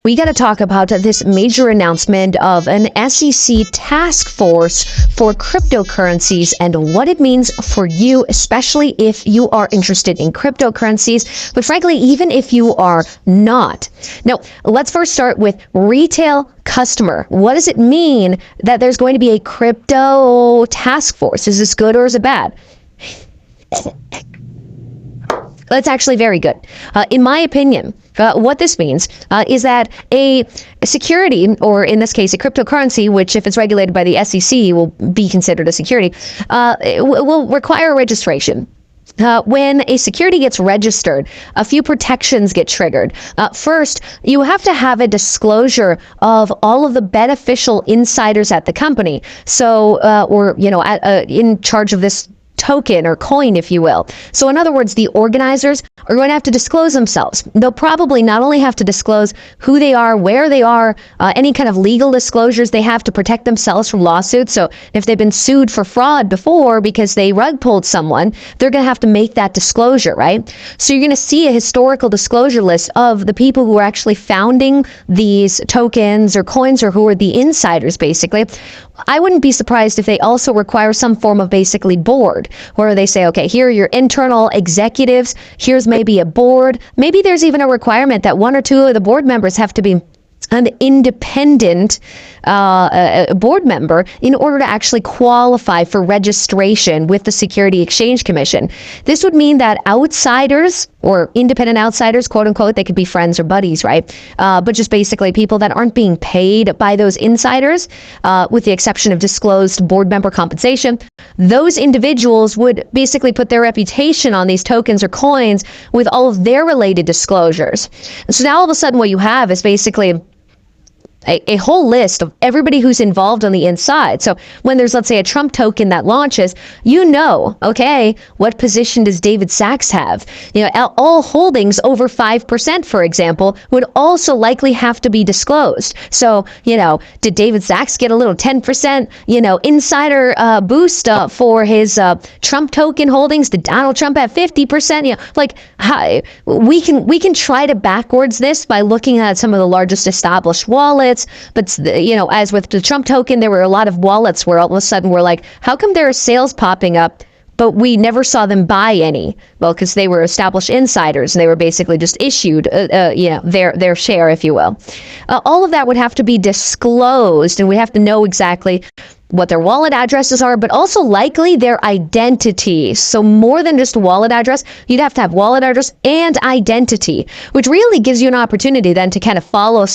we got to talk about this major announcement of an SEC task force for cryptocurrencies and what it means for you, especially if you are interested in cryptocurrencies, but frankly, even if you are not. Now, let's first start with retail customer. What does it mean that there's going to be a crypto task force? Is this good or is it bad? That's actually very good. In my opinion, what this means is that a security, or in this case, a cryptocurrency, which if it's regulated by the SEC will be considered a security, will require registration. When a security gets registered, a few protections get triggered. First, you have to have a disclosure of all of the beneficial insiders at the company. So, in charge of this token or coin, if you will. So in other words, the organizers are going to have to disclose themselves. They'll probably not only have to disclose who they are, where they are, any kind of legal disclosures they have to protect themselves from lawsuits. So if they've been sued for fraud before because they rug pulled someone, they're going to have to make that disclosure, right? So you're going to see a historical disclosure list of the people who are actually founding these tokens or coins, or who are the insiders, basically. I wouldn't be surprised if they also require some form of basically board, where they say, okay, here are your internal executives, here's maybe a board. Maybe there's even a requirement that one or two of the board members have to be an independent board member in order to actually qualify for registration with the Security Exchange Commission. This would mean that outsiders, or independent outsiders, quote unquote, they could be friends or buddies, right? But just basically people that aren't being paid by those insiders, with the exception of disclosed board member compensation, those individuals would basically put their reputation on these tokens or coins with all of their related disclosures. And so now all of a sudden what you have is basically a whole list of everybody who's involved on the inside. So when there's, let's say, a Trump token that launches, okay, what position does David Sachs have? All holdings over 5%, for example, would also likely have to be disclosed. So, did David Sachs get a little 10%, insider boost for his Trump token holdings? Did Donald Trump have 50%? We can try to backwards this by looking at some of the largest established wallets. But, as with the Trump token, there were a lot of wallets where all of a sudden we're like, how come there are sales popping up, but we never saw them buy any? Well, because they were established insiders and they were basically just issued, their share, if you will. All of that would have to be disclosed, and we have to know exactly what their wallet addresses are, but also likely their identity. So more than just wallet address, you'd have to have wallet address and identity, which really gives you an opportunity then to kind of follow